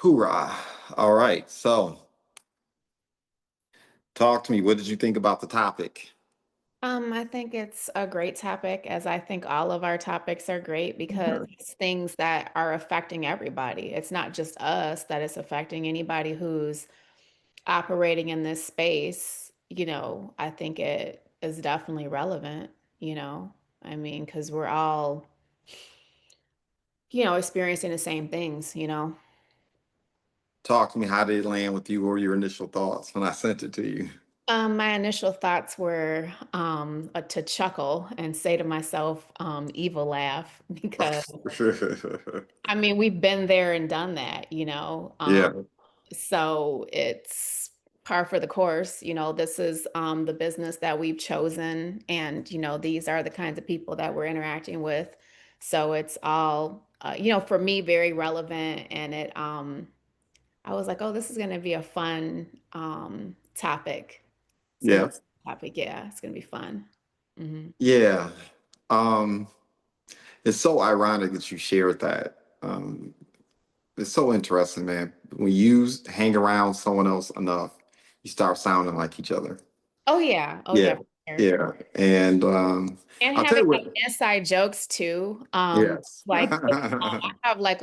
Hoorah. All right. So talk to me. What did you think about the topic? I think it's a great topic, as I think all of our topics are great because Mhm. it's things that are affecting everybody. It's not just us that it's affecting anybody who's operating in this space. I think it is definitely relevant, you know. I mean, because we're all, experiencing the same things. Talk to me. How did it land with you? What were your initial thoughts when I sent it to you? My initial thoughts were to chuckle and say to myself, evil laugh, because I mean, we've been there and done that. Yeah. So it's par for the course. This is the business that we've chosen, and these are the kinds of people that we're interacting with. So it's all for me very relevant, and I was like, oh, this is going to be a fun topic. It's going to Yeah. be a topic, yeah. It's going to be fun. Hmm. Yeah. Um, it's so ironic that you shared that. It's so interesting, man. When you hang around someone else enough, you start sounding like each other. Oh yeah, oh Yeah. yeah, for sure. Yeah. And And I'll tell having you what. like inside jokes too. Yes. Like I have like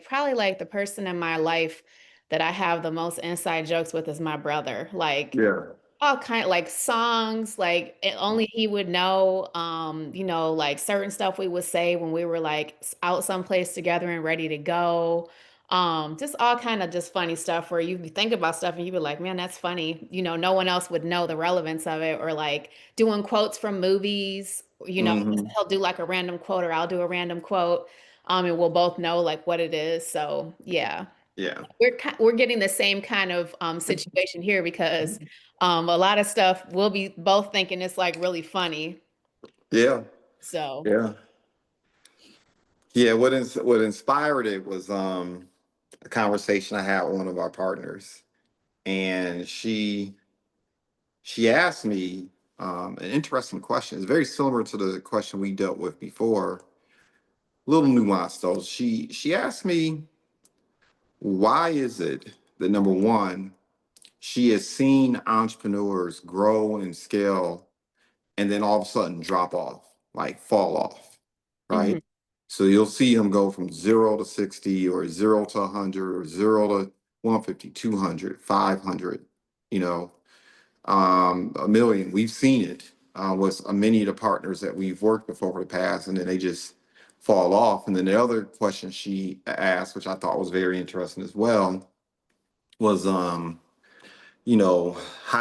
probably like the person in my life that I have the most inside jokes with is my brother. Like Yeah. all kind like songs, like only he would know. Like certain stuff we would say when we were like out someplace together and ready to go. Just all kind of just funny stuff where you think about stuff and you be like, man, that's funny. No one else would know the relevance of it, or like doing quotes from movies. Hmm. He'll do like a random quote or I'll do a random quote. And we'll both know like what it is. So yeah, Yeah. we're getting the same kind of situation here because a lot of stuff we'll be both thinking it's like really funny. Yeah. So Yeah. Yeah, what inspired it was a conversation I had with one of our partners, and she asked me an interesting question. It's very similar to the question we dealt with before, a little nuanced though. She asked me, why is it that number one, she has seen entrepreneurs grow and scale and then all of a sudden drop off, like fall off, mhm. right? So you'll see him go from 0 to 60 or 0 to 100 or 0 to 150, 200, 500, you know, a million. We've seen it with many of the partners that we've worked with over the past, and then they just fall off. And then the other question she asked, which I thought was very interesting as well, was, how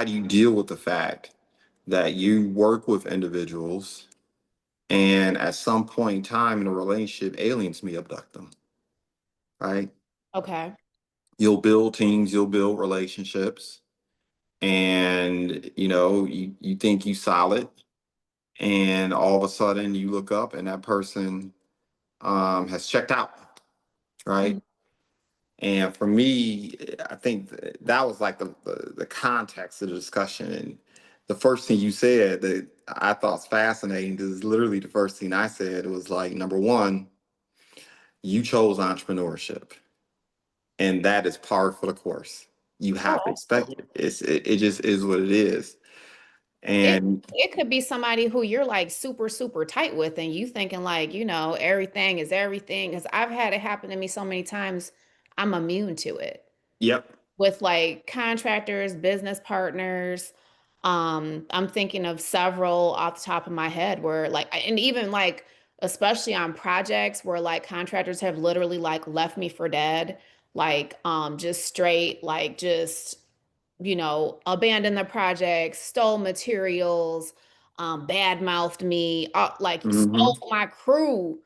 do you deal with the fact that you work with individuals and at some point in time in a relationship, aliens may abduct them, right? Okay. You'll build teams, you'll build relationships, and you think you solid, and all of a sudden you look up and that person has checked out, Mhm. right? And for me, I think that was like the context of the discussion. And the first thing you said that I thought was fascinating, because literally the first thing I said was like, number one, you chose entrepreneurship, and that is par for the course. You Oh, have to expect absolutely. it. It just is what it is. It And it could be somebody who you're like super super tight with, and you thinking like everything is everything. Because I've had it happen to me so many times, I'm immune to it. yep. With like contractors, business partners. I'm thinking of several off the top of my head where like, and even like, especially on projects where like contractors have literally like left me for dead, like, just straight, like, just, abandoned the project, stole materials, bad mouthed me, like Hmm. stole my crew,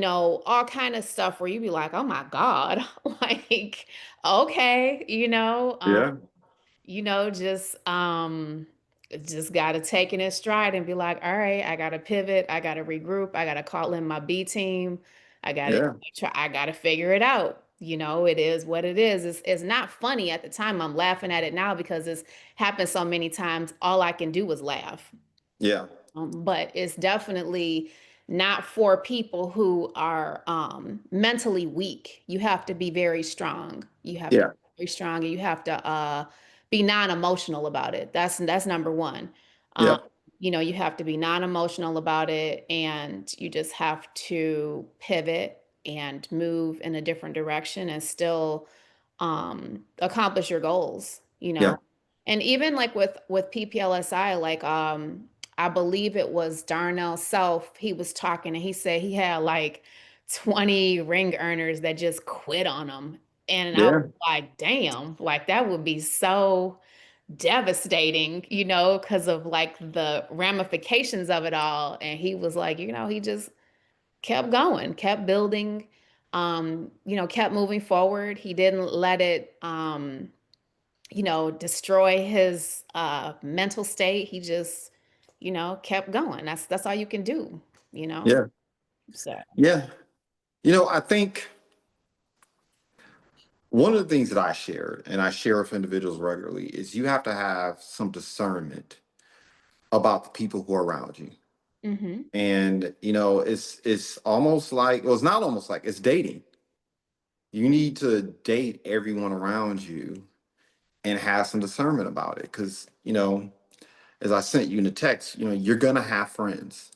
all kind of stuff where you be like, oh my God, like, okay, Yeah. just gotta take it in stride and be like, all right, I gotta pivot, I gotta regroup, I gotta call in my B team, I gotta Yeah. try, I gotta figure it out. It is what it is. It's not funny at the time. I'm laughing at it now because it's happened so many times. All I can do is laugh. Yeah. But it's definitely not for people who are mentally weak. You have to be very strong. You have to be Yeah. very strong, and you have to be non-emotional about it. That's number one. Um, Yeah. you have to be non-emotional about it, and you just have to pivot and move in a different direction and still accomplish your goals, Yeah. and even like with PPLSI, like I believe it was Darnell Self, he was talking and he said he had like 20 ring earners that just quit on him. And I was Yeah. like, damn, like that would be so devastating, because of like the ramifications of it all. And he was like, he just kept going, kept building, kept moving forward. He didn't let it destroy his mental state. He just, kept going. That's all you can do, you know. Yeah. So, Yeah. I think one of the things that I shared, and I share with individuals regularly, is you have to have some discernment about the people who are around you. hmm And it's almost like, well, it's not almost like, it's dating. You need to date everyone around you and have some discernment about it. Because, as I sent you in the text, you're gonna have friends.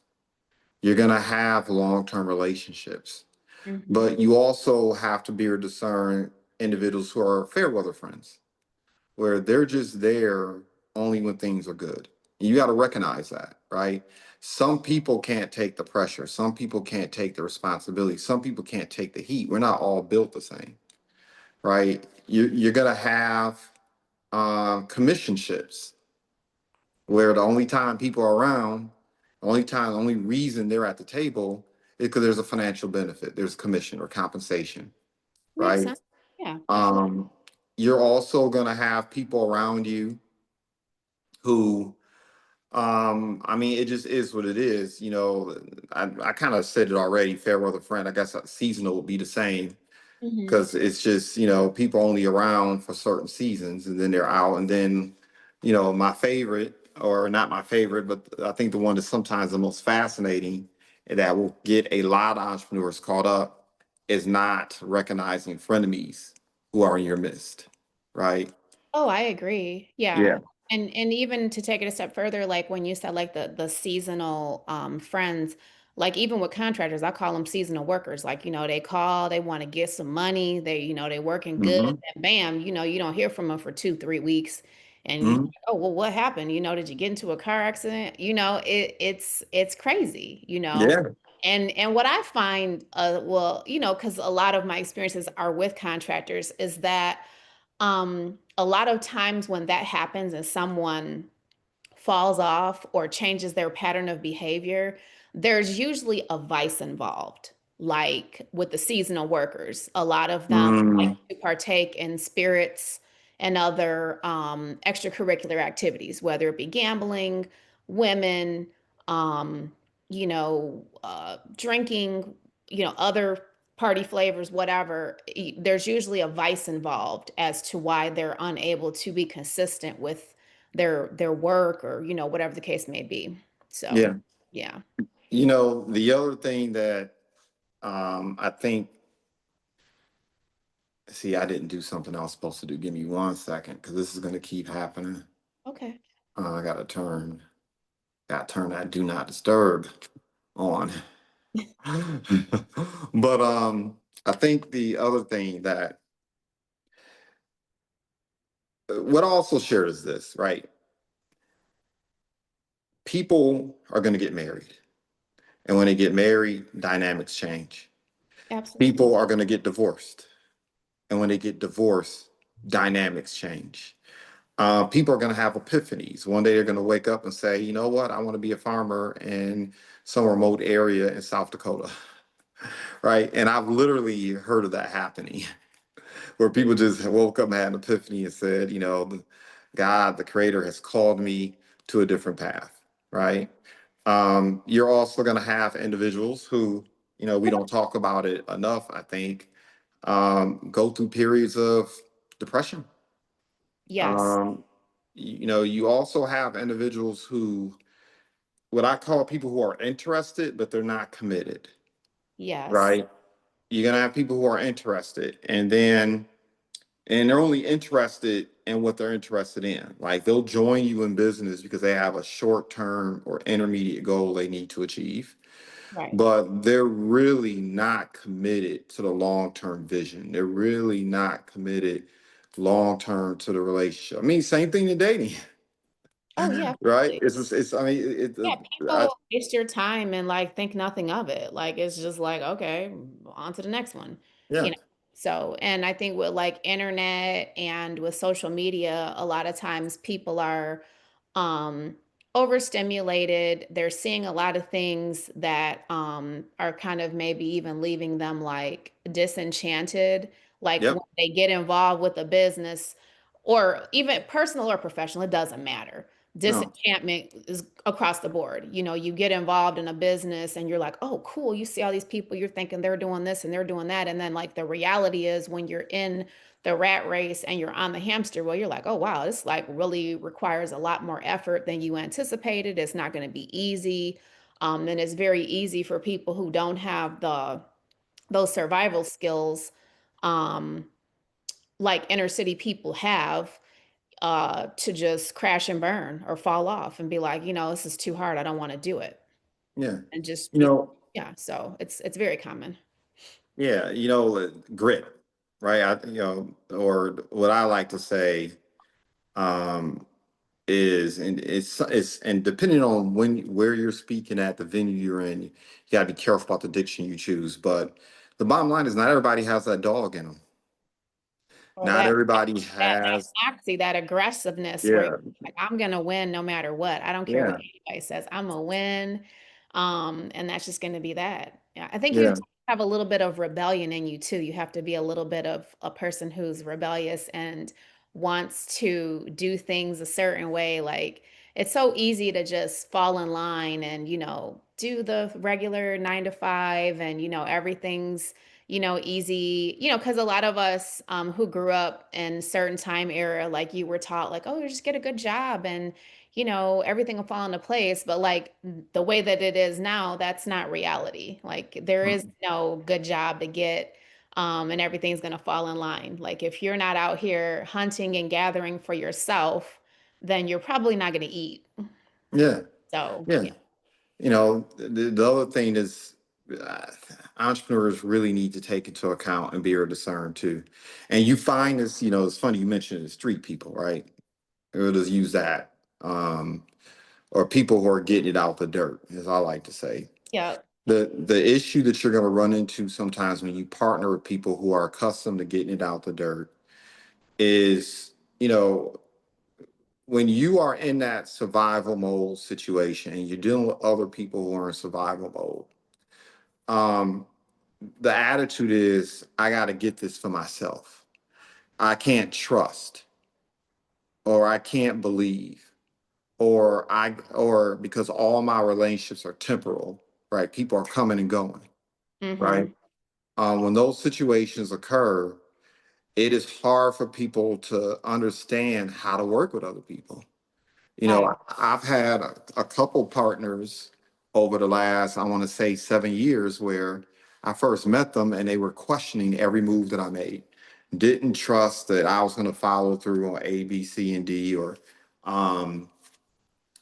You're gonna have long-term relationships. hmm But you also have to be able to discern individuals who are fair weather friends, where they're just there only when things are good. You got to recognize that, right? Some people can't take the pressure. Some people can't take the responsibility. Some people can't take the heat. We're not all built the same, right? You're going to have commissionships where the only time people are around, the only reason they're at the table is because there's a financial benefit. There's commission or compensation, Makes right? sense. Yeah. Um, you're also going to have people around you who, I mean, it just is what it is. I kind of said it already, fair weather friend. I guess seasonal would be the same hmm because it's just, people only around for certain seasons and then they're out. And then, my favorite, or not my favorite, but I think the one that's sometimes the most fascinating and that will get a lot of entrepreneurs caught up is not recognizing frenemies who are in your midst, right? Oh, I agree. Yeah. Yeah. And even to take it a step further, like when you said like the seasonal friends, like even with contractors, I call them seasonal workers. Like, they call, they want to get some money, they working good, Hmm. and bam, you don't hear from them for 2, 3 weeks. And you Hmm. oh, well, what happened? Did you get into a car accident? It's crazy, Yeah. And what I find, well, because a lot of my experiences are with contractors, is that a lot of times when that happens and someone falls off or changes their pattern of behavior, there's usually a vice involved. Like with the seasonal workers, a lot of them like Mm. to partake in spirits and other extracurricular activities, whether it be gambling, women, um, drinking, other party flavors, whatever. There's usually a vice involved as to why they're unable to be consistent with their work, or whatever the case may be. So, Yeah. yeah. The other thing that I think, see, I didn't do something I was supposed to do. Give me 1 second because this is going to keep happening. Okay. I got to turn that do not disturb on. But I think the other thing that, what I also shared is this, right? People are going to get married. And when they get married, dynamics change. Absolutely. People are going to get divorced. And when they get divorced, dynamics change. People are going to have epiphanies. One day they're going to wake up and say, you know what, I want to be a farmer in some remote area in South Dakota. Right. And I've literally heard of that happening where people just woke up and had an epiphany and said, God, the creator has called me to a different path. Right. You're also going to have individuals who, we don't talk about it enough, I think, go through periods of depression. Yes. Um, you also have individuals who what I call people who are interested, but they're not committed, Yes. right? You're gonna have people who are interested, and they're only interested in what they're interested in. Like they'll join you in business because they have a short term or intermediate goal they need to achieve, Right. but they're really not committed to the long term vision. They're really not committed long term to the relationship. I mean, same thing in dating, Oh yeah, right? absolutely. It's I mean, Yeah, I, people waste your time and like think nothing of it. Like it's just like, okay, on to the next one, yeah, you know. So, and I think with like internet and with social media, a lot of times people are um overstimulated. They're seeing a lot of things that are kind of maybe even leaving them like disenchanted. Like when yep, they get involved with a business or even personal or professional, it doesn't matter. no, Disenchantment is across the board. You know, you get involved in a business and you're like, oh, cool. You see all these people, you're thinking they're doing this and they're doing that. And then, like, the reality is when you're in the rat race and you're on the hamster wheel, you're like, oh, wow, this like really requires a lot more effort than you anticipated. It's not going to be easy. And it's very easy for people who don't have those survival skills, um, like inner city people have, to just crash and burn or fall off and be like, this is too hard. I don't want to do it. yeah, And just you be, know, yeah. So it's very common. yeah, grit, right? Or what I like to say, um, is, and and depending on where you're speaking at, the venue you're in, you got to be careful about the diction you choose. But the bottom line is, not everybody has that dog in them. Or Not that everybody that has. moxie, that aggressiveness where you're Yeah, like, I'm gonna win no matter what. I don't care what yeah, anybody says. I'm gonna win. And that's just gonna be that. Yeah. I think you have yeah, to have a little bit of rebellion in you too. You have to be a little bit of a person who's rebellious and wants to do things a certain way. Like it's so easy to just fall in line and, do the regular 9 to 5 and, everything's easy, because a lot of us who grew up in certain time era, like you were taught, like, oh, you just get a good job and, everything will fall into place. But like the way that it is now, that's not reality. Like there is mm, no good job to get, and everything's going to fall in line. Like if you're not out here hunting and gathering for yourself, then you're probably not going to eat. yeah, So, yeah. yeah. The other thing is, uh, entrepreneurs really need to take into account and be able to discern too. And you find this, it's funny you mentioned the street people, right? We'll just use that. Or people who are getting it out the dirt, as I like to say. Yeah. The issue that you're going to run into sometimes when you partner with people who are accustomed to getting it out the dirt is, when you are in that survival mode situation and you're dealing with other people who are in survival mode, the attitude is, I got to get this for myself. I can't trust, or I can't believe, or because all my relationships are temporal, right? People are coming and going, Mm-hmm. right? When those situations occur, it is hard for people to understand how to work with other people. I I've had a couple partners over the last, I want to say 7 years, where I first met them and they were questioning every move that I made. Didn't trust that I was going to follow through on A, B, C, and D, or um,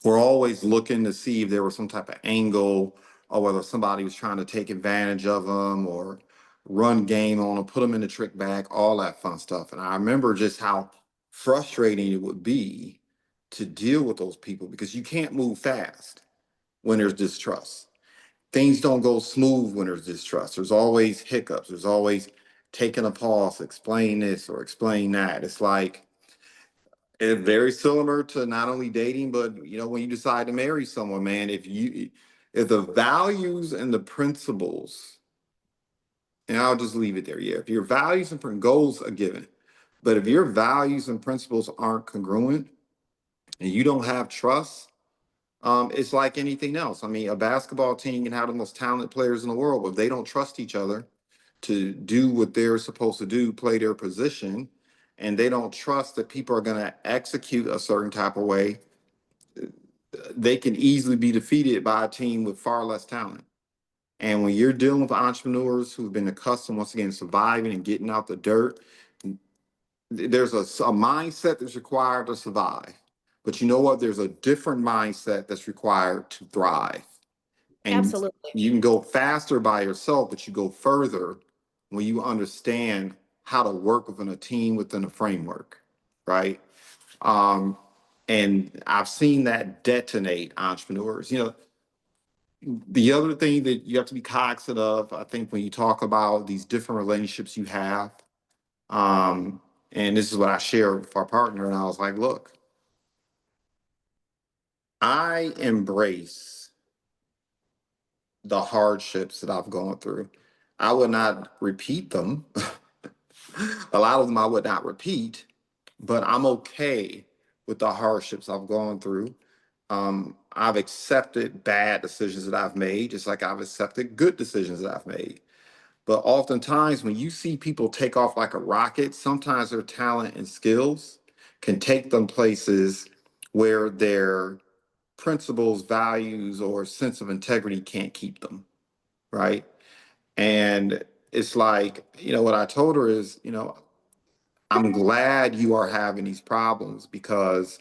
we're always looking to see if there was some type of angle, or whether somebody was trying to take advantage of them or run game on them, put them in the trick bag, all that fun stuff. And I remember just how frustrating it would be to deal with those people because you can't move fast when there's distrust. Things don't go smooth when there's distrust. There's always hiccups. There's always taking a pause, explain this or explain that. It's like, it's very similar to not only dating, but when you decide to marry someone, man, if the values and the principles, and I'll just leave it there. Yeah, if your values and goals are given, but if your values and principles aren't congruent and you don't have trust, it's like anything else. I mean, a basketball team can have the most talented players in the world, but if they don't trust each other to do what they're supposed to do, play their position, and they don't trust that people are going to execute a certain type of way, they can easily be defeated by a team with far less talent. And when you're dealing with entrepreneurs who've been accustomed, once again, surviving and getting out the dirt, there's a mindset that's required to survive. But you know what? There's a different mindset that's required to thrive. And Absolutely. you can go faster by yourself, but you go further when you understand how to work within a team, within a framework, right? Um, and I've seen that detonate entrepreneurs. The other thing that you have to be cognizant of, I think, when you talk about these different relationships you have, um, and this is what I shared with our partner, and I was like, look, I embrace the hardships that I've gone through. I would not repeat them. A lot of them I would not repeat, but I'm okay with the hardships I've gone through. I've accepted bad decisions that I've made, just like I've accepted good decisions that I've made. But oftentimes, when you see people take off like a rocket, sometimes their talent and skills can take them places where their principles, values, or sense of integrity can't keep them, right? And it's like, what I told her is, I'm glad you are having these problems because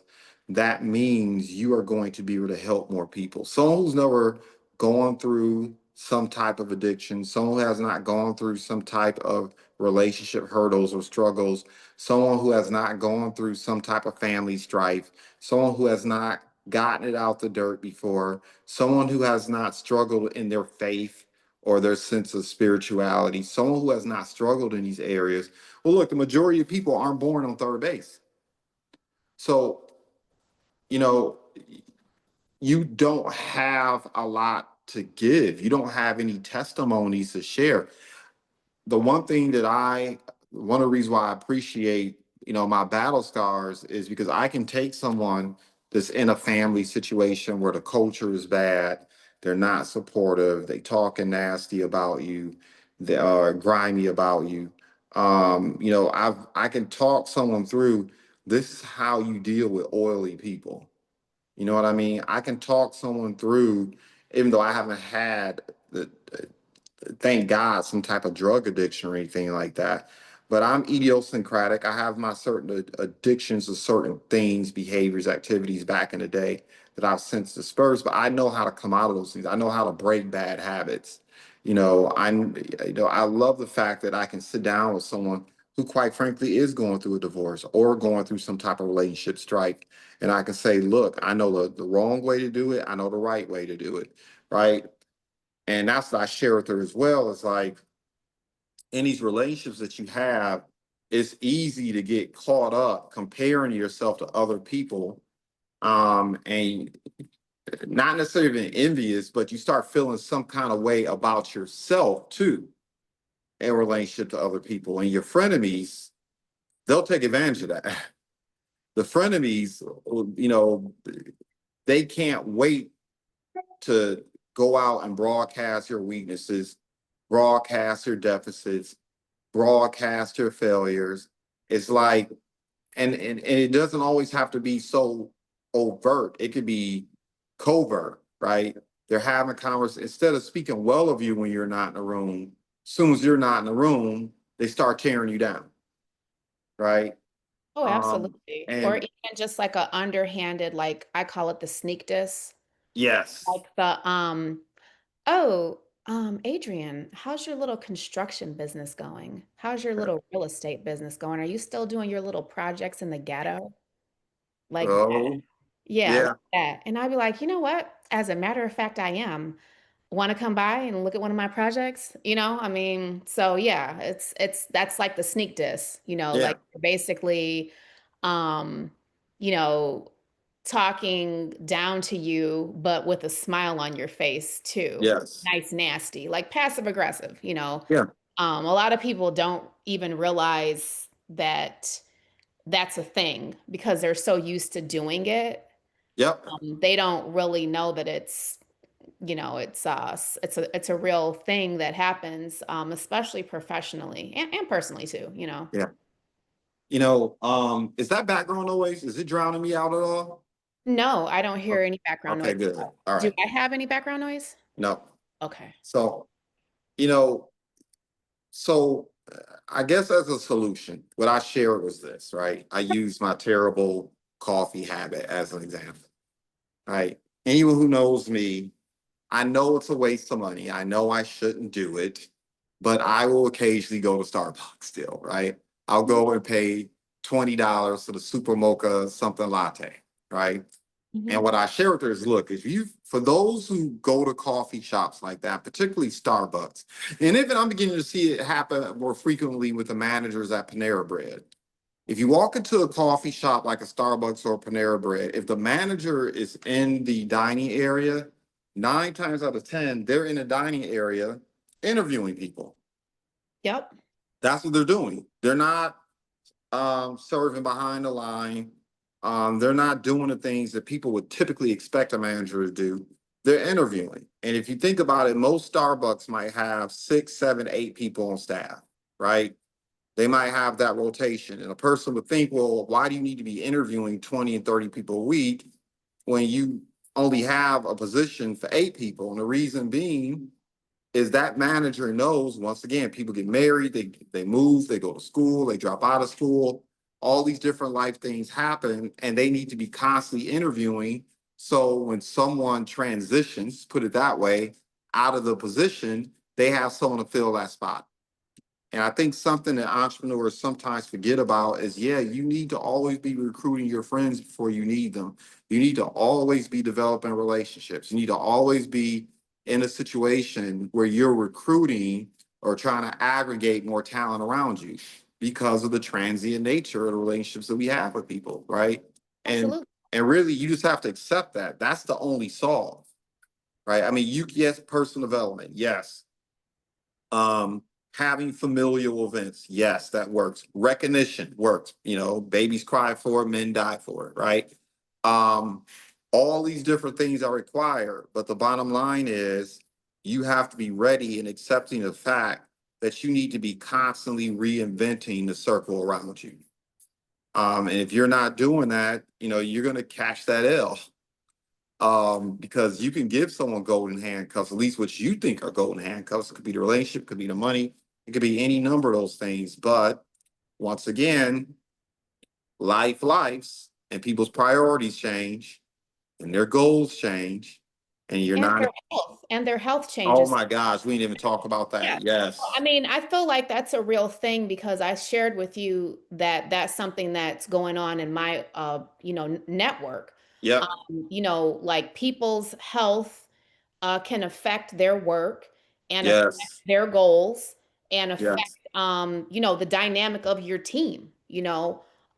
that means you are going to be able to help more people. Someone who's never gone through some type of addiction, someone who has not gone through some type of relationship hurdles or struggles, someone who has not gone through some type of family strife, someone who has not gotten it out the dirt before, someone who has not struggled in their faith or their sense of spirituality, someone who has not struggled in these areas. Well, look, the majority of people aren't born on third base. So, you know, you don't have a lot to give. You don't have any testimonies to share. The one thing that one of the reasons why I appreciate, my battle scars is because I can take someone that's in a family situation where the culture is bad, they're not supportive, they talking nasty about you, they are grimy about you. I can talk someone through this is how you deal with oily people. You know what I mean? I can talk someone through, even though I haven't had the thank God, some type of drug addiction or anything like that. But I'm idiosyncratic. I have my certain addictions to certain things, behaviors, activities back in the day that I've since dispersed. But I know how to come out of those things. I know how to break bad habits. I love the fact that I can sit down with someone who, quite frankly, is going through a divorce or going through some type of relationship strife, and I can say, "Look, I know the wrong way to do it. I know the right way to do it." Right? And that's what I share with her as well. It's like in these relationships that you have, it's easy to get caught up comparing yourself to other people. And not necessarily being envious, but you start feeling some kind of way about yourself too in relationship to other people. And your frenemies, they'll take advantage of that. The frenemies, you know, they can't wait to go out and broadcast your weaknesses, broadcast your deficits, broadcast your failures. It's like, and it doesn't always have to be so overt. It could be covert, right? They're having conversations instead of speaking well of you when you're not in the room. As soon as you're not in the room, they start tearing you down, right? Oh, absolutely. Or And even just like a underhanded, like I call it the sneak diss. yes, Like oh, Adrienne, how's your little construction business going? How's your little real estate business going? Are you still doing your little projects in the ghetto? Like that. oh Yeah, like yeah, that. And I'd be like, you know what? As a matter of fact, I am. Want to come by and look at one of my projects? I mean, so yeah, that's like the sneak diss, yeah, like basically, um, you know, talking down to you, but with a smile on your face too. yes, Nice, nasty, like passive aggressive. yeah, A lot of people don't even realize that that's a thing because they're so used to doing it. yep, They don't really know that it's a real thing that happens, especially professionally and personally too. yeah. Is that background noise? Is it drowning me out at all? No, I don't hear any background Okay, noise. good. All Do right. I have any background noise? No. Okay. So, you know, so I guess as a solution, what I shared was this, right? I used my terrible coffee habit as an example, right? Anyone who knows me, I know it's a waste of money. I know I shouldn't do it, but I will occasionally go to Starbucks still, right? I'll go and pay $20 for the super mocha something latte, right? And Mhm. what I share with her is, look, if you, for those who go to coffee shops like that, particularly Starbucks, and even I'm beginning to see it happen more frequently with the managers at Panera Bread. If you walk into a coffee shop like a Starbucks or Panera Bread, if the manager is in the dining area, 9 times out of 10, they're in the dining area interviewing people. Yep. That's what they're doing. They're not serving behind the line. They're not doing the things that people would typically expect a manager to do. They're interviewing. And if you think about it, most Starbucks might have 6, 7, 8 people on staff, right? They might have that rotation. And a person would think, well, why do you need to be interviewing 20 and 30 people a week when you only have a position for 8 people? And the reason being is that manager knows, once again, people get married, they move, they go to school, they drop out of school, all these different life things happen, and they need to be constantly interviewing. So when someone transitions, put it that way, out of the position, they have someone to fill that spot. And I think something that entrepreneurs sometimes forget about is, yeah, you need to always be recruiting your friends before you need them. You need to always be developing relationships. You need to always be in a situation where you're recruiting or trying to aggregate more talent around you because of the transient nature of the relationships that we have with people, right? And Absolutely. and really you just have to accept that. That's the only solve, right? I mean, yes, personal development, yes. Um, Having familial events, yes, that works. Recognition works. You know, babies cry for it, men die for it, right? Um, all these different things are required, but the bottom line is you have to be ready and accepting the fact that you need to be constantly reinventing the circle around you. And if you're not doing that, you know, you're going to catch that L. Because you can give someone golden handcuffs, at least what you think are golden handcuffs. It could be the relationship, it could be the money, it could be any number of those things. But once again, lives and people's priorities change and their goals change. And you're And not, their health oh changes. my gosh, we didn't even talk about Yeah. that. Well, I Yes. mean, I feel like that's a real thing because I shared with you that that's something that's going on in my network. Yep. Like people's health can affect their work and affect Yes. their goals and affect Yes. the dynamic of your team,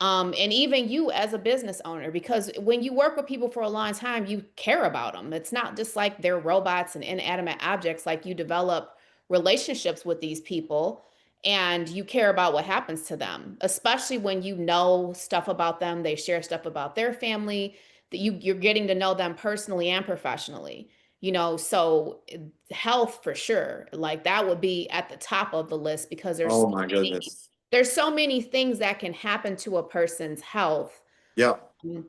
and even you as a business owner, because when you work with people for a long time, you care about them. It's not just like they're robots and inanimate objects. Like you develop relationships with these people and you care about what happens to them, especially when you know stuff about them, they share stuff about their family, that you're getting to know them personally and professionally. So health for sure, like that would be at the top of the list because Oh my goodness. there's so many things that can happen to a person's health. Yep. Um,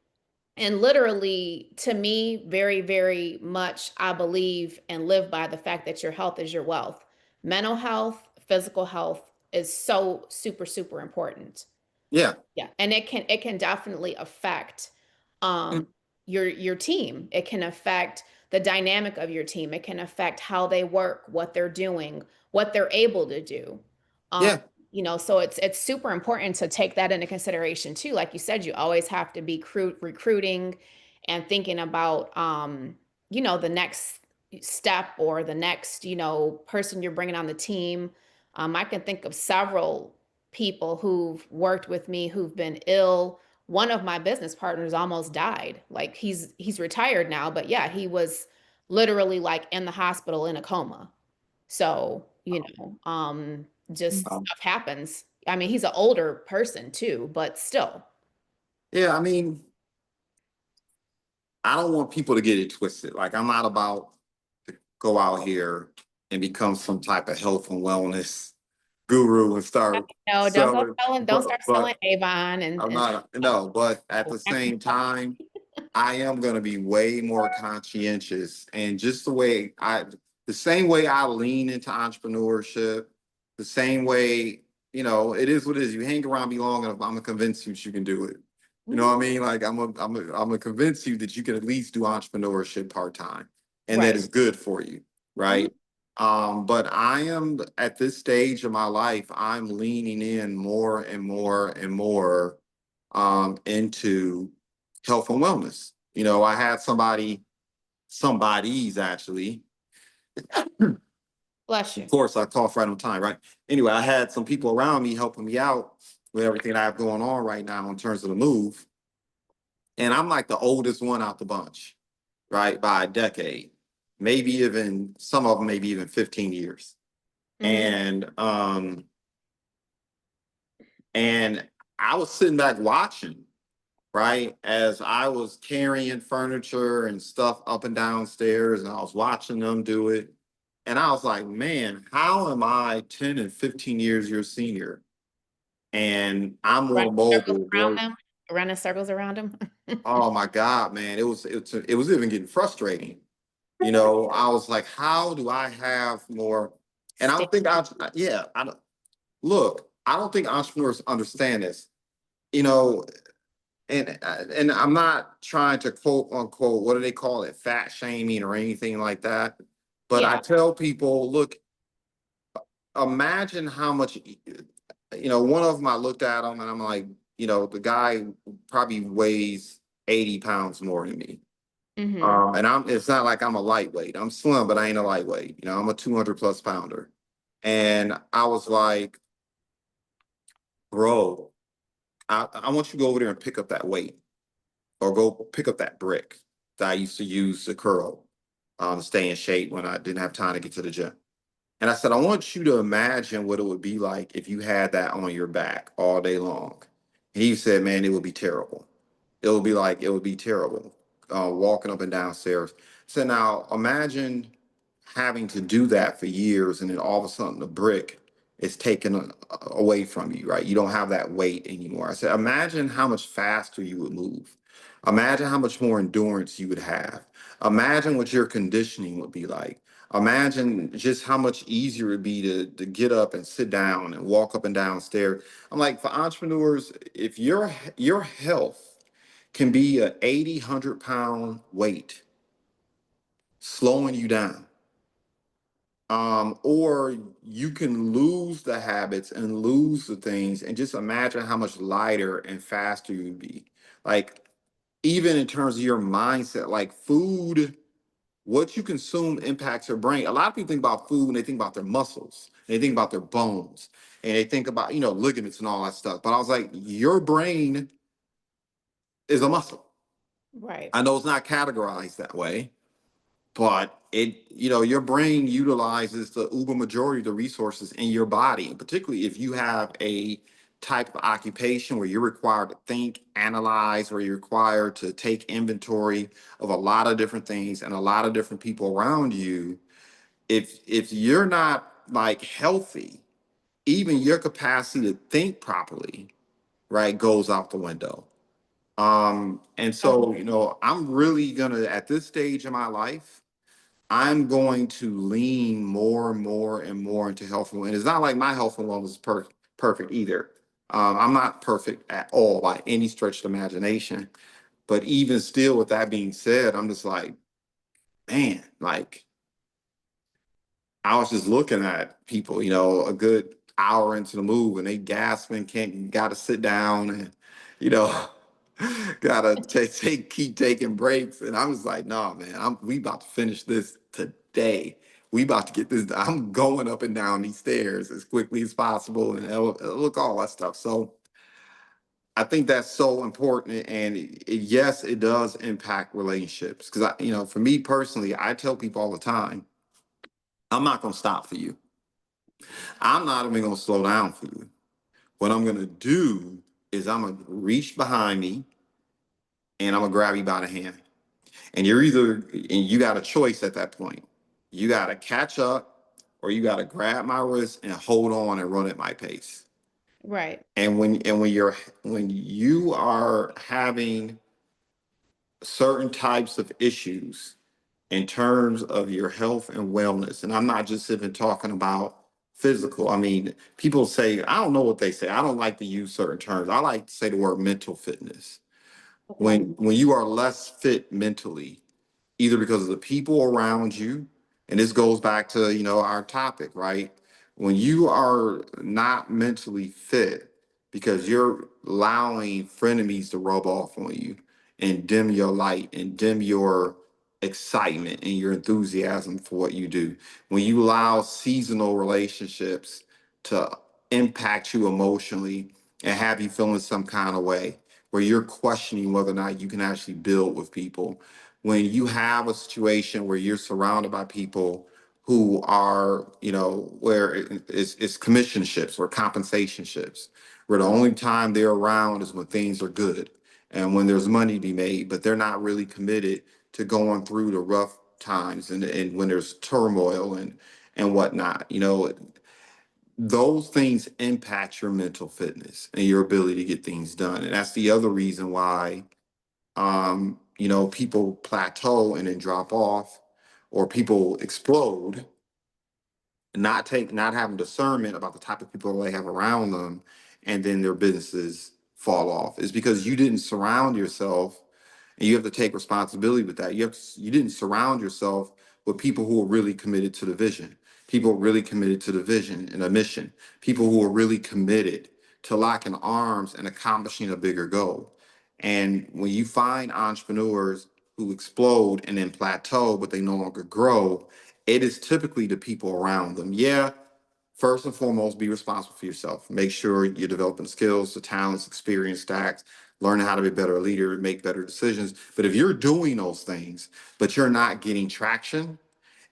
and literally, to me, very, very much, I believe and live by the fact that your health is your wealth. Mental health, physical health is so super, super important. Yeah. Yeah, and it can definitely affect um your team. It can affect the dynamic of your team. It can affect how they work, what they're doing, what they're able to do. Um, Yeah. so it's super important to take that into consideration too. Like you said, you always have to be recruiting and thinking about the next step or the next, person you're bringing on the team. I can think of several people who've worked with me who've been ill. One of my business partners almost died. Like he's retired now, but yeah, he was literally like in the hospital in a coma. So, just Um, stuff happens. I mean, he's an older person too, but still. yeah. I mean, I don't want people to get it twisted. Like I'm not about to go out here and become some type of health and wellness guru and start No, selling. don't start selling But Avon and I'm not, no, but at the and same time, I am going to be way more conscientious, and just the same way I lean into entrepreneurship, the same way, it is what it is. You hang around me long enough, I'm gonna convince you that you can do it. You know what I mean? Like I'm gonna convince you that you can at least do entrepreneurship part time, and that Right. is good for you, Mhm. right? But I am at this stage of my life, I'm leaning in more and more and more into health and wellness. I had somebody's actually, Bless of you. course, I cough right on time, right? Anyway, I had some people around me helping me out with everything I have going on right now in terms of the move. And I'm like the oldest one out the bunch, right? By a decade, maybe even some of them, maybe even 15 years. Hmm. And I was sitting back watching, right, as I was carrying furniture and stuff up and downstairs, and I was watching them do it. And I was like, man, how am I 10 and 15 years your senior? And I'm Running more circles mobile. around them. Running circles around them. Oh my God, man. It was even getting frustrating. I was like, how do I have more? And I Stick. don't think yeah, I don't look, I don't think entrepreneurs understand this. You know, and I'm not trying to quote unquote, what do they call it, fat shaming or anything like that. But I Yeah. tell people, look, imagine how much, one of them I looked at him and I'm like, the guy probably weighs 80 pounds more than me. Hmm. And it's not like I'm a lightweight. I'm slim, but I ain't a lightweight. I'm a 200 plus pounder. And I was like, bro, I want you to go over there and pick up that weight, or go pick up that brick that I used to use to curl, to stay in shape when I didn't have time to get to the gym. And I said, I want you to imagine what it would be like if you had that on your back all day long. And he said, man, it would be terrible. It would be terrible, walking up and down stairs. So now imagine having to do that for years, and then all of a sudden the brick is taken away from you, right? You don't have that weight anymore. I said, imagine how much faster you would move. Imagine how much more endurance you would have. Imagine what your conditioning would be like. Imagine just how much easier it would be to get up and sit down and walk up and down stairs. I'm like, for entrepreneurs, if your health can be a 80, 100 pound weight slowing you down, or you can lose the habits and lose the things, and just imagine how much lighter and faster you'd be. Like, even in terms of your mindset, like food, what you consume impacts your brain. A lot of people think about food and they think about their muscles, and they think about their bones, and they think about, ligaments and all that stuff. But I was like, your brain is a muscle. Right. I know it's not categorized that way, but your brain utilizes the uber majority of the resources in your body, and particularly if you have a type of occupation where you're required to think, analyze, where you're required to take inventory of a lot of different things and a lot of different people around you. If you're not like healthy, even your capacity to think properly, right, goes out the window. And so, I'm really gonna, at this stage in my life, I'm going to lean more and more and more into health and wellness. It's not like my health and wellness is perfect either. I'm not perfect at all by any stretch of the imagination. But even still, with that being said, I'm just like, man, like, I was just looking at people, a good hour into the move, and they gasping, can't, got to sit down, and you know, gotta keep taking breaks. And I was like, no, man, we about to finish this today. We about to get this. I'm going up and down these stairs as quickly as possible, and look, all that stuff. So I think that's so important, and yes, it does impact relationships. Because for me personally, I tell people all the time, I'm not going to stop for you. I'm not even going to slow down for you. What I'm going to do is I'm going to reach behind me and I'm going to grab you by the hand. And you got a choice at that point. You got to catch up, or you got to grab my wrist and hold on and run at my pace. Right. And when you are having certain types of issues in terms of your health and wellness. And I'm not just even talking about physical. I mean, people say, I don't know what they say. I don't like to use certain terms. I like to say the word mental fitness. Okay. When you are less fit mentally, either because of the people around you, and this goes back to, our topic, right? When you are not mentally fit because you're allowing frenemies to rub off on you and dim your light and dim your excitement and your enthusiasm for what you do, when you allow seasonal relationships to impact you emotionally and have you feeling some kind of way, where you're questioning whether or not you can actually build with people, when you have a situation where you're surrounded by people who are, where it's commissionships or compensationships, where the only time they're around is when things are good and when there's money to be made, but they're not really committed to going through the rough times and when there's turmoil and whatnot. Those things impact your mental fitness and your ability to get things done. And that's the other reason why people plateau and then drop off, or people explode, not having discernment about the type of people they have around them, and then their businesses fall off. Is because you didn't surround yourself, and you have to take responsibility with that. You didn't surround yourself with people who are really committed to the vision, people who are really committed to the vision and a mission, people who are really committed to locking arms and accomplishing a bigger goal. And when you find entrepreneurs who explode and then plateau, but they no longer grow, it is typically the people around them. Yeah, first and foremost, be responsible for yourself. Make sure you're developing skills, the talents, experience stacks, learning how to be a better leader, make better decisions. But if you're doing those things, but you're not getting traction,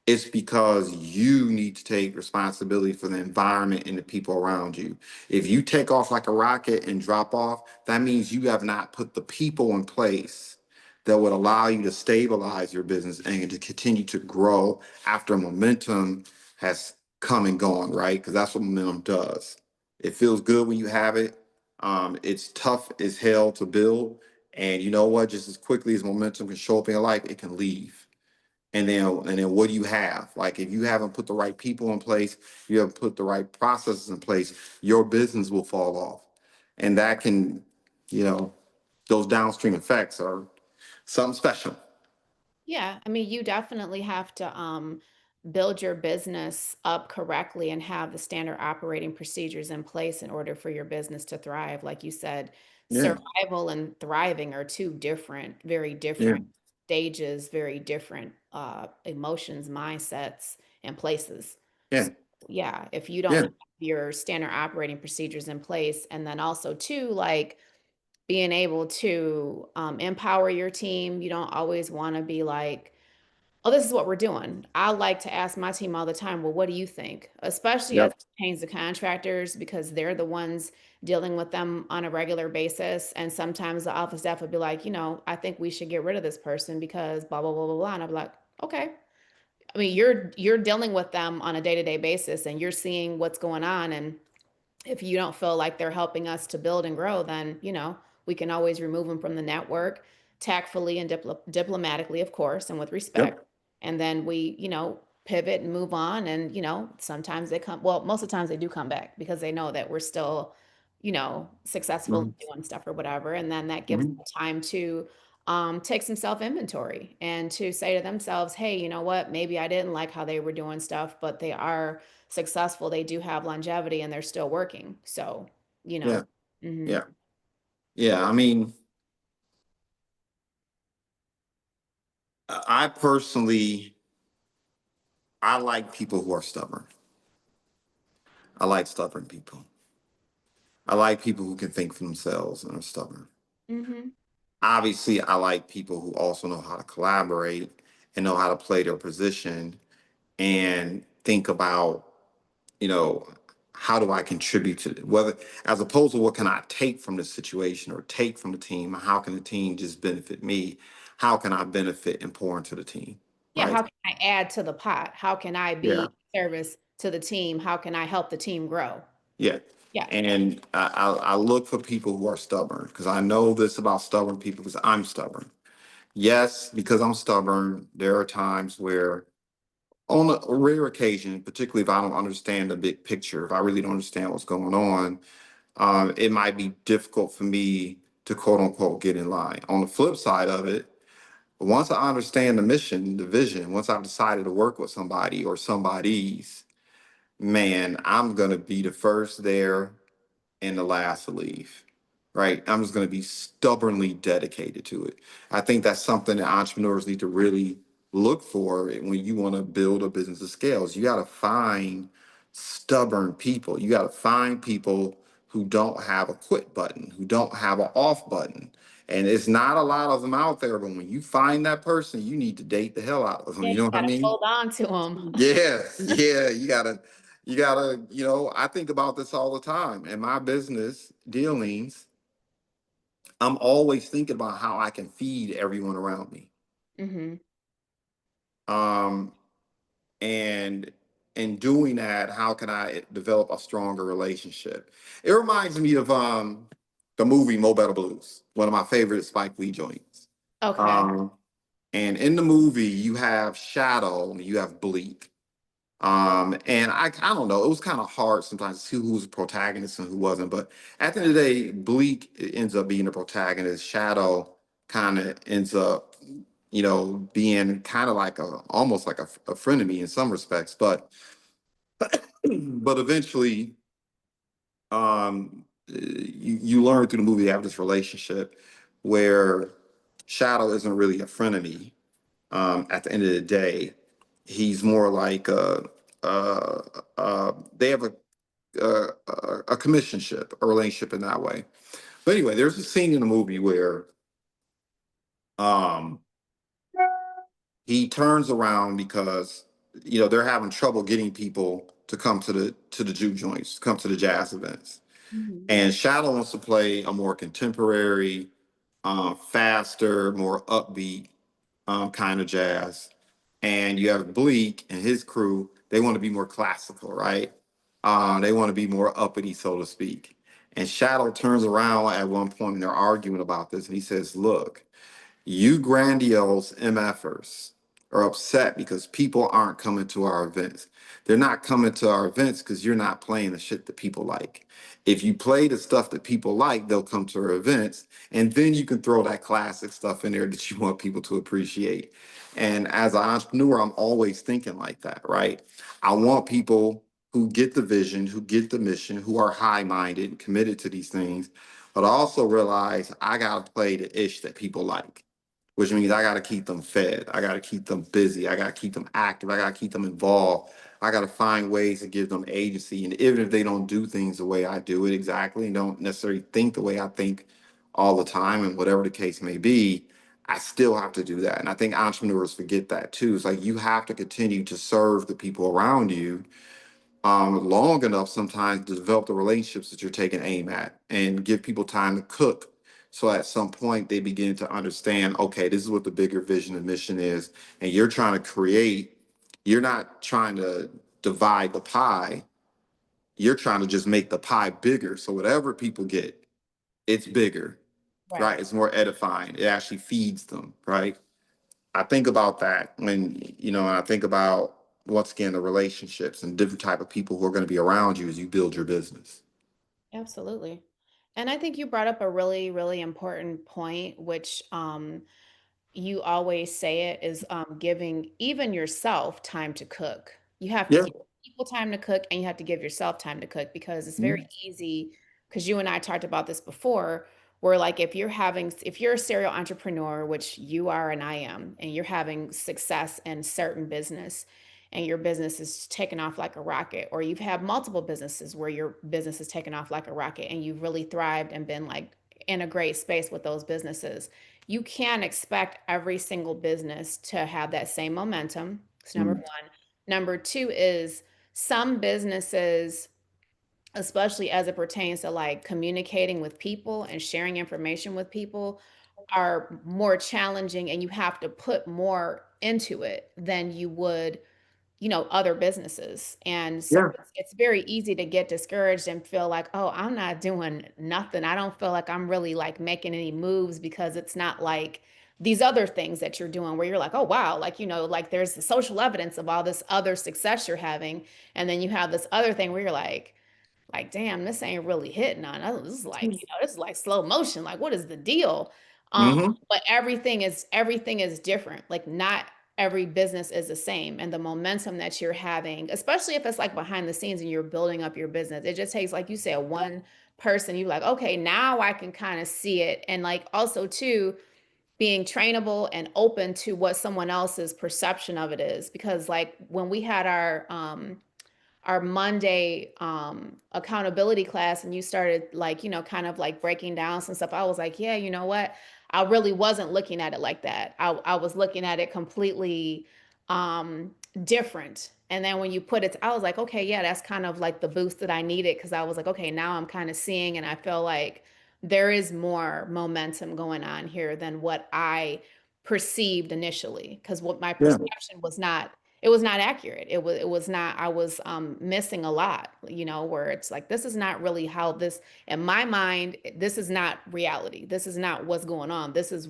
it's because you need to take responsibility for the environment and the people around you. If you take off like a rocket and drop off, that means you have not put the people in place that would allow you to stabilize your business and to continue to grow after momentum has come and gone, right? Because that's what momentum does. It feels good when you have it. It's tough as hell to build. And you know what? Just as quickly as momentum can show up in your life, it can leave. And then what do you have? Like, if you haven't put the right people in place, you haven't put the right processes in place, your business will fall off. And that can, you know, those downstream effects are something special. Yeah, I mean, you definitely have to build your business up correctly and have the standard operating procedures in place in order for your business to thrive. Like you said, Yeah, survival and thriving are two different, very yeah, different stages, very different emotions, mindsets, and places. yeah, So, yeah, if you don't yeah, have your standard operating procedures in place, and then also too, like being able to empower your team. You don't always want to be like, oh, this is what we're doing. I like to ask my team all the time, well, what do you think? Especially as yep, it pertains to contractors, because they're the ones dealing with them on a regular basis. And sometimes the office staff would be like, I think we should get rid of this person because blah, blah, blah, blah, blah. And I'd be like, okay. I mean, you're dealing with them on a day-to-day basis and you're seeing what's going on. And if you don't feel like they're helping us to build and grow, then, we can always remove them from the network tactfully and diplomatically, of course, and with respect. yep, And then we, pivot and move on. And, sometimes they come, well, most of the times they do come back because they know that we're still, successful mhm, doing stuff or whatever. And then that gives mhm, them time to take some self inventory and to say to themselves, hey, you know what? Maybe I didn't like how they were doing stuff, but they are successful, they do have longevity and they're still working. So, you know, yeah, mhm. yeah, yeah. I mean, I personally, I like people who are stubborn. I like stubborn people. I like people who can think for themselves and are stubborn. Mhm. Obviously, I like people who also know how to collaborate and know how to play their position and think about, you know, how do I contribute to whether, as opposed to what can I take from the situation or take from the team? How can the team just benefit me? How can I benefit and pour into the team? Yeah, Right. how can I add to the pot? How can I Yeah. be service to the team? How can I help the team grow? Yeah. Yeah. And I look for people who are stubborn because I know this about stubborn people because I'm stubborn. Yes, because I'm stubborn, there are times where, on a rare occasion, particularly if I don't understand the big picture, if I really don't understand what's going on, it might be difficult for me to quote unquote get in line. On the flip side of it, once I understand the mission, the vision, once I've decided to work with somebody or somebody's, man, I'm gonna be the first there and the last to leave. Right. I'm just going to be stubbornly dedicated to it. I think that's something that entrepreneurs need to really look for when you want to build a business of scales. You got to find stubborn people. You got to find people who don't have a quit button, who don't have an off button. And it's not a lot of them out there, but when you find that person, you need to date the hell out of them. Yeah, You you know what I gotta mean? hold on to them. Yeah, yeah, you gotta, I think about this all the time. In my business dealings, I'm always thinking about how I can feed everyone around me. Hmm. Um, and in doing that, how can I develop a stronger relationship? It reminds me of the movie Mo Better Blues, one of my favorite Spike Lee joints. Okay. Um, and in the movie, you have Shadow, and you have Bleak. And I don't know, it was kind of hard sometimes to see who was the protagonist and who wasn't. But at the end of the day, Bleak ends up being the protagonist. Shadow kind of ends up, being kind of like almost like a friend of me in some respects. But eventually, you learn through the movie they have this relationship where Shadow isn't really a friend of me. At the end of the day, he's more like they have a commissionship, a relationship in that way. But anyway, there's a scene in the movie where um, he turns around because they're having trouble getting people to come to the juke joints, come to the jazz events. Hmm. And Shadow wants to play a more contemporary, faster, more upbeat kind of jazz. And you have Bleak and his crew, they want to be more classical, right? They want to be more uppity, so to speak. And Shadow turns around at one point and they're arguing about this. And he says, look, you grandiose MFers are upset because people aren't coming to our events. They're not coming to our events because you're not playing the shit that people like. If you play the stuff that people like, they'll come to our events. And then you can throw that classic stuff in there that you want people to appreciate. And as an entrepreneur, I'm always thinking like that, right? I want people who get the vision, who get the mission, who are high minded, committed to these things, but I also realize I got to play the ish that people like, which means I got to keep them fed. I got to keep them busy. I got to keep them active. I got to keep them involved. I got to find ways to give them agency. And even if they don't do things the way I do it exactly and don't necessarily think the way I think all the time, and whatever the case may be, I still have to do that. And I think entrepreneurs forget that too. It's like you have to continue to serve the people around you long enough sometimes to develop the relationships that you're taking aim at and give people time to cook. So at some point they begin to understand, okay, this is what the bigger vision and mission is. And you're trying to create, you're not trying to divide the pie. You're trying to just make the pie bigger. So whatever people get, it's bigger, Right. right? It's more edifying. It actually feeds them, right? I think about that when, and I think about once again the relationships and different type of people who are going to be around you as you build your business. Absolutely. And I think you brought up a really, really important point, which you always say it is giving even yourself time to cook. You have to Yeah. give people time to cook and you have to give yourself time to cook because it's very Mhm. easy. Because you and I talked about this before, where like if you're a serial entrepreneur, which you are and I am, and you're having success in certain business and your business is taking off like a rocket, or you've had multiple businesses where your business is taking off like a rocket and you've really thrived and been like in a great space with those businesses, you can't expect every single business to have that same momentum. It's number Mhm. one. Number two is some businesses, especially as it pertains to like communicating with people and sharing information with people, are more challenging and you have to put more into it than you would other businesses. And so Yeah. it's very easy to get discouraged and feel like, oh, I'm not doing nothing. I don't feel like I'm really like making any moves because it's not like these other things that you're doing where you're like, oh wow, like, like there's the social evidence of all this other success you're having. And then you have this other thing where you're like, damn, this ain't really hitting on us. This is like, this is like slow motion. Like, what is the deal? Um, Mm-hmm. but everything is different. Like, not every business is the same. And the momentum that you're having, especially if it's like behind the scenes and you're building up your business, it just takes, like you said, one person. You're like, okay, now I can kind of see it. And like also too, being trainable and open to what someone else's perception of it is. Because like when we had our Monday accountability class and you started like, kind of like breaking down some stuff, I was like, yeah, you know what? I really wasn't looking at it like that. I was looking at it completely different. And then when you put it, I was like, okay, yeah, that's kind of like the boost that I needed because I was like, okay, now I'm kind of seeing and I feel like there is more momentum going on here than what I perceived initially. Because what my Yeah. perception was not, it was not accurate. It was not, I was missing a lot, where it's like, this is not really how this, in my mind, this is not reality. This is not what's going on. This is,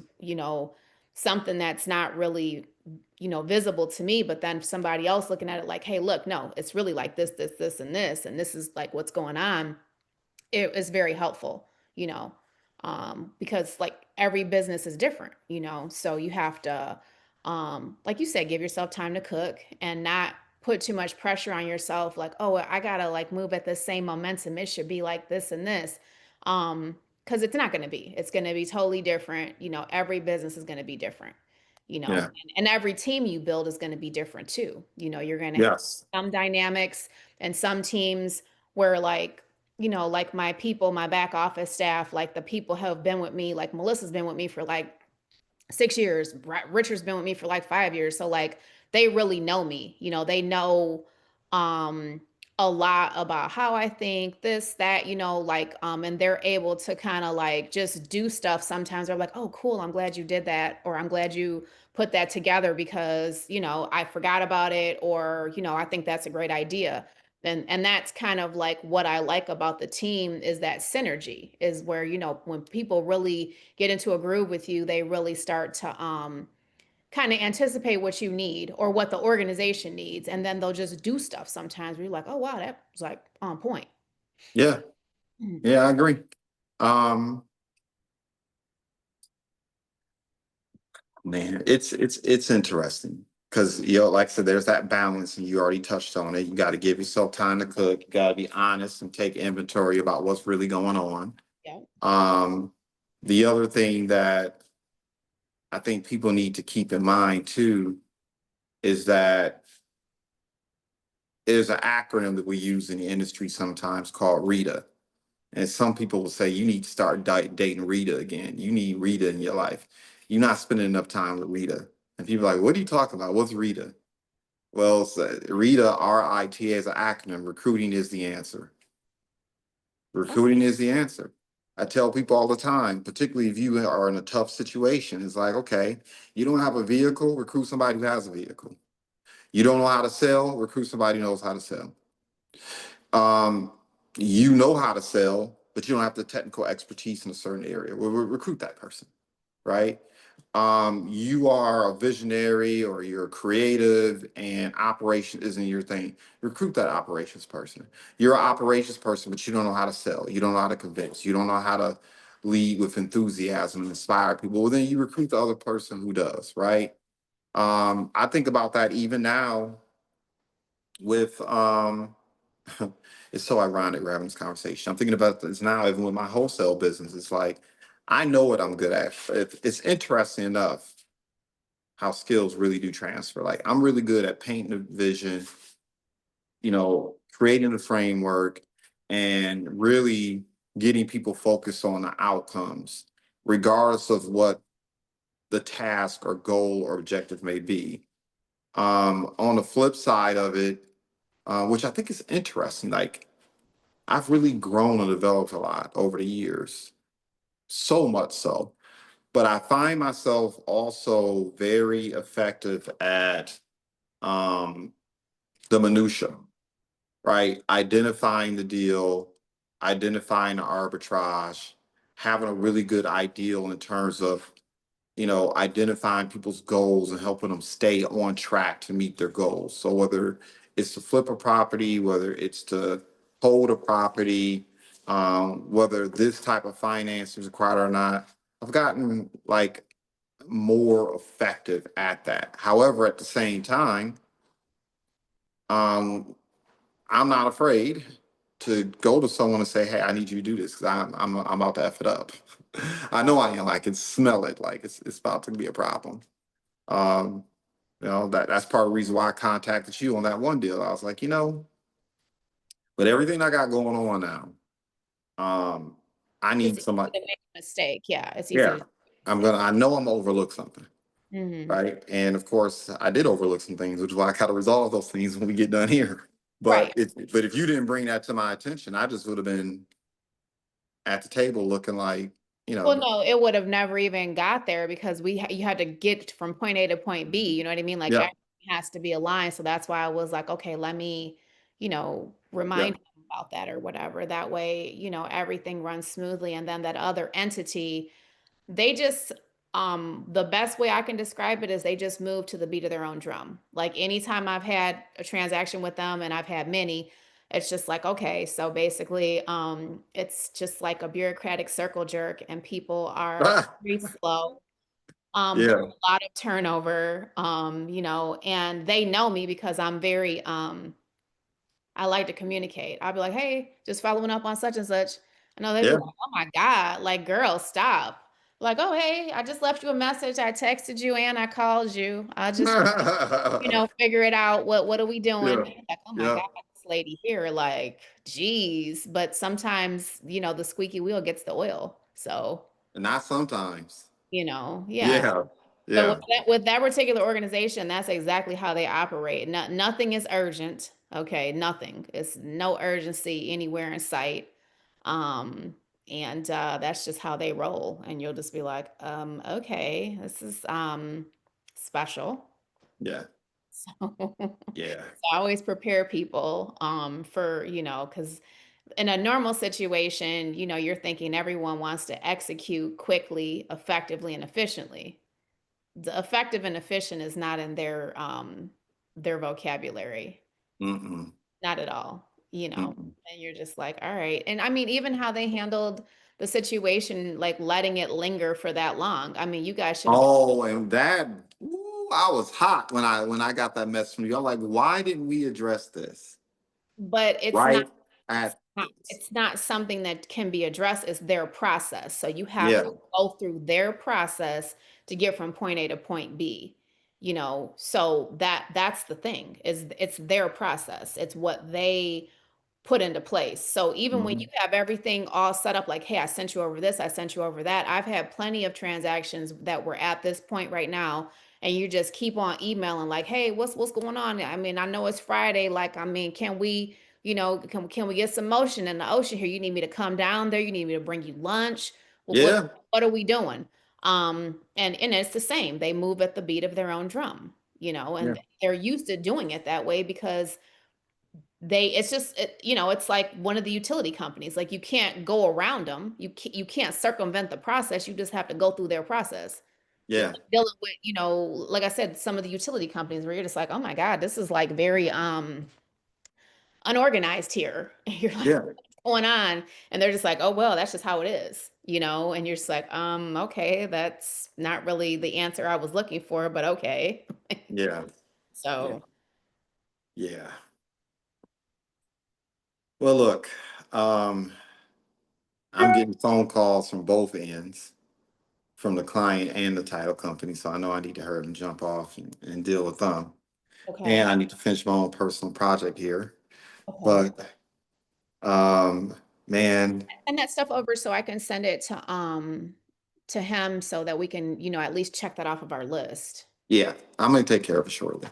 something that's not really, visible to me, but then somebody else looking at it like, hey, look, no, it's really like this, and this is like what's going on. It is very helpful, because like every business is different, so you have to, like you said, give yourself time to cook and not put too much pressure on yourself. Like, oh, I gotta like move at the same momentum. It should be like this and this. Because it's not going to be. It's going to be totally different. Every business is going to be different. Yeah. And every team you build is going to be different too. You're going to have Yes. some dynamics and some teams where like like my people, my back office staff, like the people have been with me, like Melissa's been with me for like 6 years. Richard's been with me for like 5 years. So like they really know me. They know um a lot about how I think, this, that, like and they're able to kind of like just do stuff sometimes. They're like, oh cool, I'm glad you did that, or I'm glad you put that together because, I forgot about it, or, I think that's a great idea. And that's kind of like what I like about the team is that synergy is where, when people really get into a groove with you, they really start to kind of anticipate what you need or what the organization needs. And then they'll just do stuff sometimes where you're like, oh wow, that was like on point. Yeah. Mm. Yeah, I agree. Um, Man, it's interesting because like I said, there's that balance, and you already touched on it. You got to give yourself time to cook. You got to be honest and take inventory about what's really going on. Yeah. Um, the other thing that I think people need to keep in mind too is that there's an acronym that we use in the industry sometimes called RITA. And some people will say you need to start dating Rita again. You need Rita in your life. You're not spending enough time with Rita. And people are like, what are you talking about? What's Rita? Well, it's, RITA, RITA is an acronym. Recruiting is the answer. Recruiting is the answer. I tell people all the time, particularly if you are in a tough situation, it's like, okay, you don't have a vehicle, recruit somebody who has a vehicle. You don't know how to sell, recruit somebody who knows how to sell. Um, you know how to sell, but you don't have the technical expertise in a certain area. Well, recruit that person, right? You are a visionary or you're creative and operation isn't your thing. Recruit that operations person. You're an operations person, but you don't know how to sell. You don't know how to convince. You don't know how to lead with enthusiasm and inspire people. Well, then you recruit the other person who does, right? I think about that even now with it's so ironic we're having this conversation. I'm thinking about this now, even with my wholesale business. It's like I know what I'm good at. It's interesting enough how skills really do transfer. Like I'm really good at painting a vision, creating a framework, and really getting people focused on the outcomes, regardless of what the task or goal or objective may be. On the flip side of it, which I think is interesting, like I've really grown and developed a lot over the years, so much so. But I find myself also very effective at um, the minutia, right? Identifying the deal, identifying the arbitrage, having a really good ideal in terms of identifying people's goals and helping them stay on track to meet their goals. So whether it's to flip a property, whether it's to hold a property, whether this type of finance is required or not, I've gotten like more effective at that. However, at the same time, um, I'm not afraid to go to someone and say, "Hey, I need you to do this because I'm about to f it up." I know I am. I can smell it. Like it's about to be a problem. Um, that's part of the reason why I contacted you on that one deal. I was like, with everything I got going on now, I It's need easy somebody. to make a mistake. Yeah, it's easy to Yeah, make a mistake. I know I'm gonna overlook something, Hmm. right? And of course, I did overlook some things, which is why I gotta resolve those things when we get done here. Right. But if you didn't bring that to my attention, I just would have been at the table looking like, you Well, know, no, it would have never even got there because you had to get from point A to point B. You know what I mean? Like yeah, everything has to be aligned. So that's why I was like, okay, let me, yeah, remind him about that or whatever. That way, everything runs smoothly. And then that other entity, they just the best way I can describe it is they just move to the beat of their own drum. Like anytime I've had a transaction with them, and I've had many, it's just like, okay, so basically it's just like a bureaucratic circle jerk, and people are ah, very slow. There's yeah, a lot of turnover, and they know me because I'm very I like to communicate. I'll be like, hey, just following up on such and such. I know they'd be yeah, like, oh my God, like, girl, stop. Like, oh, hey, I just left you a message. I texted you and I called you. I just, figure it out. What are we doing? yeah, Like, oh my yeah, God, this lady here, like, geez. But sometimes, the squeaky wheel gets the oil. So, and not sometimes. yeah. Yeah, But yeah, with that particular organization, that's exactly how they operate. Nothing is urgent. Okay, nothing. It's no urgency anywhere in sight. Um, and that's just how they roll. And you'll just be like, okay, this is special. yeah, So, yeah, I always prepare people for, because in a normal situation, you're thinking everyone wants to execute quickly, effectively, and efficiently. The effective and efficient is not in their vocabulary, mm-mm, not at all, mm-mm. and you're just like, all right. And I mean, even how they handled the situation, like letting it linger for that long. I mean, you guys should have been, Oh, and that, ooh, I was hot when I got that message from you. I'm like, why didn't we address this but it's not right at this? it's not something that can be addressed. It's their process, so you have Yeah, to go through their process to get from point A to point B. So that's the thing, is it's their process. It's what they put into place. So even when you mhm. have everything all set up, like, hey, I sent you over this, I sent you over that. I've had plenty of transactions that were at this point right now, and you just keep on emailing, like, hey, what's going on? I mean, I know it's Friday. Like, I mean, can we, can we get some motion in the ocean here? You need me to come down there? You need me to bring you lunch? What what, Yeah, what are we doing? And it's the same. They move at the beat of their own drum, yeah, and they're used to doing it that way because it's just it's like one of the utility companies. Like, you can't go around them. You can't circumvent the process. You just have to go through their process. Just yeah, like dealing with, like I said, some of the utility companies where you're just like, oh my God, this is like very unorganized here. You're like, yeah, what's going on? And they're just like, oh well, that's just how it is, and you're just like, okay, that's not really the answer I was looking for, but okay. yeah, yeah, So yeah. Well, look, um, I'm getting phone calls from both ends, from the client and the title company. So I know I need to hurry and jump off and deal with them. okay. And I need to finish my own personal project here. Okay. But man, Send that stuff over so I can send it to him so that we can, at least check that off of our list. yeah, I'm gonna take care of it shortly.